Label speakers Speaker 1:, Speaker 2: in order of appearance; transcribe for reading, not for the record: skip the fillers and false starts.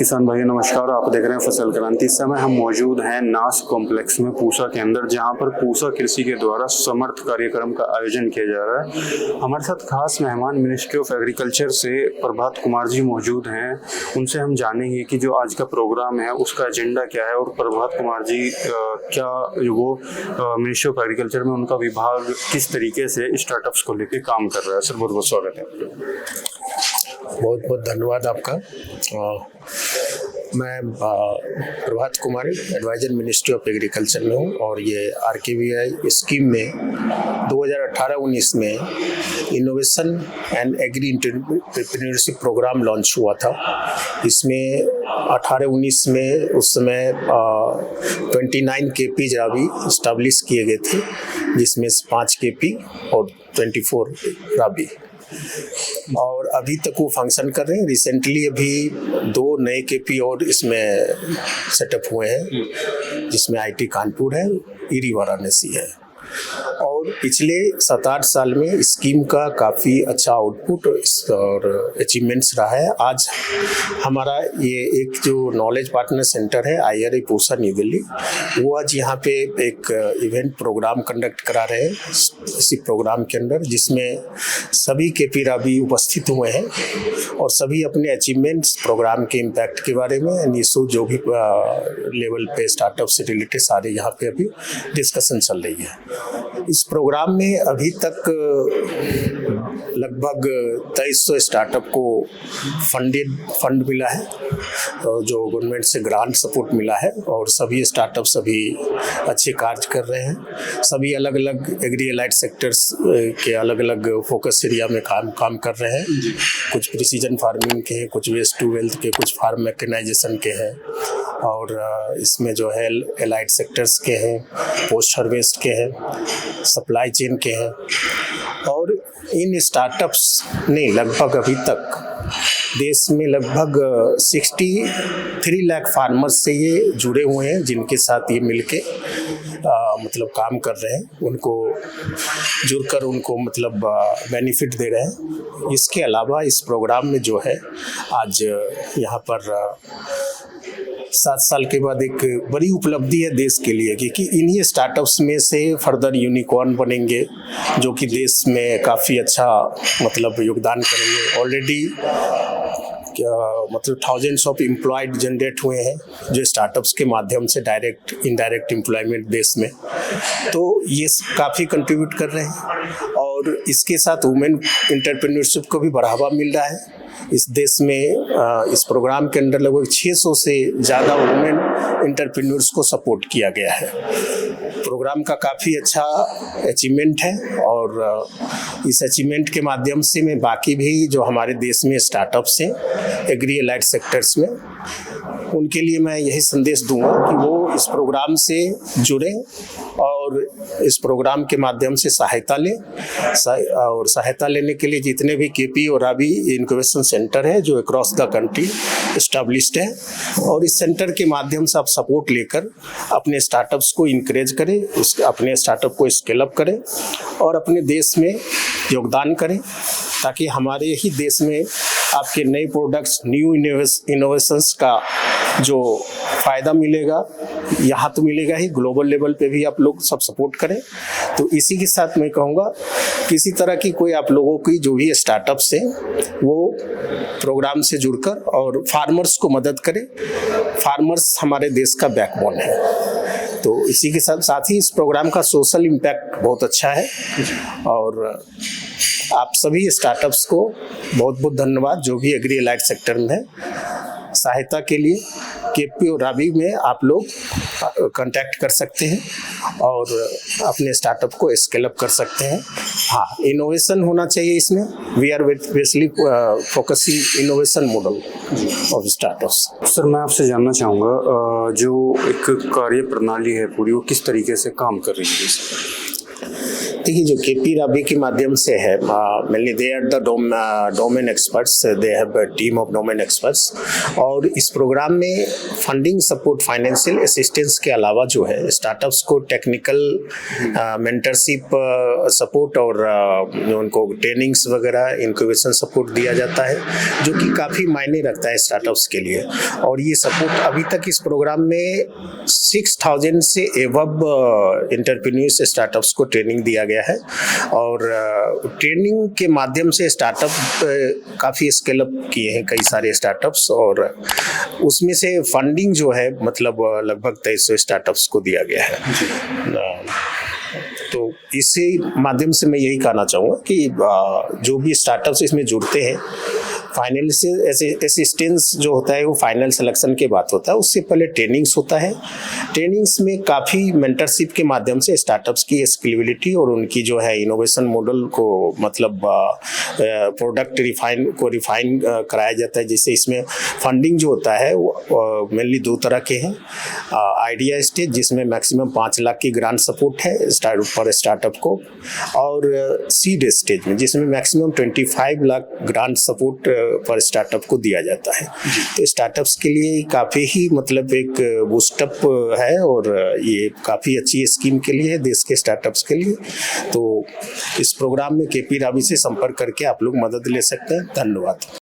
Speaker 1: किसान भाई नमस्कार। आप देख रहे हैं फसल क्रांति। इस समय हम मौजूद हैं नास कॉम्प्लेक्स में पूसा के अंदर, जहां पर पूसा कृषि के द्वारा समर्थ कार्यक्रम का आयोजन किया जा रहा है। हमारे साथ खास मेहमान मिनिस्ट्री ऑफ एग्रीकल्चर से प्रभात कुमार जी मौजूद हैं। उनसे हम जानेंगे कि जो आज का प्रोग्राम है उसका एजेंडा क्या है और प्रभात कुमार जी क्या वो मिनिस्ट्री ऑफ एग्रीकल्चर में उनका विभाग किस तरीके से स्टार्टअप्स को लेकर काम कर रहा है। सर बहुत बहुत स्वागत है।
Speaker 2: बहुत बहुत धन्यवाद आपका। मैं Prabhat Kumar advisor ministry of agriculture में हूँ और ये RKVI स्कीम में 2018-19 में innovation and agri entrepreneurship programme launch हुआ था। इसमें 18-19 में उस समय 29 KP राबी इस्टेब्लिश किए गए थे, जिसमें 5 KP और 24 राबी, और अभी तक वो फंक्शन कर रहे हैं। रिसेंटली अभी 2 नए KP और इसमें सेटअप हुए हैं, जिसमें IIT कानपुर है, IRI वाराणसी है। और पिछले 7-8 साल में स्कीम का काफ़ी अच्छा आउटपुट और अचीवमेंट्स रहा है। आज हमारा ये एक जो नॉलेज पार्टनर सेंटर है IRI पूसा न्यू दिल्ली, वो आज यहाँ पे एक इवेंट प्रोग्राम कंडक्ट करा रहे हैं इसी प्रोग्राम के अंदर, जिसमें सभी KP राबी उपस्थित हुए हैं और सभी अपने अचीवमेंट्स, प्रोग्राम के इम्पैक्ट के बारे में इशू जो भी लेवल पे स्टार्टअप से रिलेटेड सारे यहाँ पे अभी डिस्कशन चल रही है। इस प्रोग्राम में अभी तक लगभग 2300 स्टार्टअप को फंड मिला है, जो गवर्नमेंट से ग्रांट सपोर्ट मिला है, और सभी स्टार्टअप सभी अच्छे कार्य कर रहे हैं। सभी अलग अलग एग्री एलाइड सेक्टर्स के अलग अलग फोकस एरिया में काम कर रहे हैं। कुछ प्रिसीजन फार्मिंग के हैं, कुछ वेस्ट टू वेल्थ के, कुछ फार्म मैकेनाइजेशन के हैं, और इसमें जो है एलाइड सेक्टर्स के हैं, पोस्ट हार्वेस्ट के हैं, सप्लाई चेन के हैं। और इन स्टार्टअप्स ने लगभग अभी तक देश में लगभग 63 लाख फार्मर्स से ये जुड़े हुए हैं, जिनके साथ ये मिलके मतलब काम कर रहे हैं, उनको जुड़कर उनको मतलब बेनिफिट दे रहे हैं। इसके अलावा इस प्रोग्राम में जो है आज यहाँ पर 7 साल के बाद एक बड़ी उपलब्धि है देश के लिए, क्योंकि इन्हीं स्टार्टअप्स में से फर्दर यूनिकॉर्न बनेंगे, जो कि देश में काफ़ी अच्छा मतलब योगदान करेंगे। ऑलरेडी मतलब थाउजेंड्स ऑफ एम्प्लॉयड जनरेट हुए हैं जो स्टार्टअप्स के माध्यम से डायरेक्ट इनडायरेक्ट एम्प्लॉयमेंट देश में, तो ये काफ़ी कंट्रीब्यूट कर रहे हैं। और इसके साथ वुमेन एंटरप्रेन्योरशिप को भी बढ़ावा मिल रहा है। इस देश में इस प्रोग्राम के अंदर लगभग 600 से ज़्यादा वुमेन एंटरप्रेन्योर्स को सपोर्ट किया गया है। प्रोग्राम का काफ़ी अच्छा अचीवमेंट है, और इस अचीवमेंट के माध्यम से मैं बाकी भी जो हमारे देश में स्टार्टअप्स हैं एग्री एलाइड सेक्टर्स में, उनके लिए मैं यही संदेश दूंगा कि वो इस प्रोग्राम से जुड़ें और इस प्रोग्राम के माध्यम से सहायता लें। और सहायता लेने के लिए जितने भी KP और राबी इनक्यूबेशन सेंटर है जो अक्रॉस द कंट्री एस्टैब्लिश्ड है, और इस सेंटर के माध्यम से आप सपोर्ट लेकर अपने स्टार्टअप्स को इंकरेज करें, अपने स्टार्टअप को स्केल अप करें और अपने देश में योगदान करें, ताकि हमारे ही देश में आपके नए प्रोडक्ट्स, न्यू इनोवेशंस का जो फ़ायदा मिलेगा, यहाँ तो मिलेगा ही, ग्लोबल लेवल पे भी आप लोग सब सपोर्ट करें। तो इसी के साथ मैं कहूँगा, किसी तरह की कोई आप लोगों की जो भी स्टार्टअप्स हैं वो प्रोग्राम से जुड़कर और फार्मर्स को मदद करें। फार्मर्स हमारे देश का बैकबोन है। तो इसी के साथ ही इस प्रोग्राम का सोशल इम्पैक्ट बहुत अच्छा है, और आप सभी स्टार्टअप्स को बहुत बहुत धन्यवाद जो भी एग्री एलाइड सेक्टर में है। सहायता के लिए KP और राबी में आप लोग कांटेक्ट कर सकते हैं और अपने स्टार्टअप को स्केल अप कर सकते हैं। हाँ, इनोवेशन होना चाहिए इसमें। We are basically focusing innovation model of startups.
Speaker 1: Sir मैं आपसे जानना चाहूँगा, जो एक कार्य प्रणाली है पूरी, वो किस तरीके से काम कर रही है?
Speaker 2: देखिए, जो केपी राबी के माध्यम से है, mainly they are the domain experts, they have a team of domain experts, और इस प्रोग्राम में फंडिंग सपोर्ट, फाइनेंशियल असिस्टेंस के अलावा जो है स्टार्टअप्स को टेक्निकल मेंटरशिप सपोर्ट और उनको ट्रेनिंग्स वगैरह, इंक्यूबेशन सपोर्ट दिया जाता है, जो कि काफ़ी मायने रखता है स्टार्टअप्स के लिए। और ये सपोर्ट अभी तक इस प्रोग्राम में 6000 से एवब एंटरप्रेन्योर्स स्टार्टअप्स को ट्रेनिंग दिया गया है, और ट्रेनिंग के माध्यम से स्टार्टअप काफ़ी स्केल अप किए हैं कई सारे स्टार्टअप्स, और उसमें से फंडिंग जो है मतलब लगभग 2300 स्टार्टअप्स को दिया गया है। तो इसी माध्यम से मैं यही कहना चाहूँगा कि जो भी स्टार्टअप्स इसमें जुड़ते हैं, फाइनेंशियल असिस्टेंस जो होता है वो फाइनल सिलेक्शन के बाद होता है, उससे पहले ट्रेनिंग्स होता है। ट्रेनिंग्स में काफ़ी मेंटरशिप के माध्यम से स्टार्टअप्स की स्केलेबिलिटी और उनकी जो है इनोवेशन मॉडल को मतलब प्रोडक्ट रिफाइन कराया जाता है। जैसे इसमें फंडिंग जो होता है वो मेनली 2 तरह के हैं। आइडिया स्टेज, जिसमें मैक्सिमम 5 लाख की ग्रांट सपोर्ट है फॉर स्टार्टअप को, और सीड स्टेज में जिसमें मैक्सिमम 25 लाख ग्रांट सपोर्ट पर स्टार्टअप को दिया जाता है। तो स्टार्टअप्स के लिए काफ़ी ही मतलब एक बूस्टअप है, और ये काफ़ी अच्छी स्कीम के लिए है देश के स्टार्टअप्स के लिए। तो इस प्रोग्राम में केपी राबी से संपर्क करके आप लोग मदद ले सकते हैं। धन्यवाद।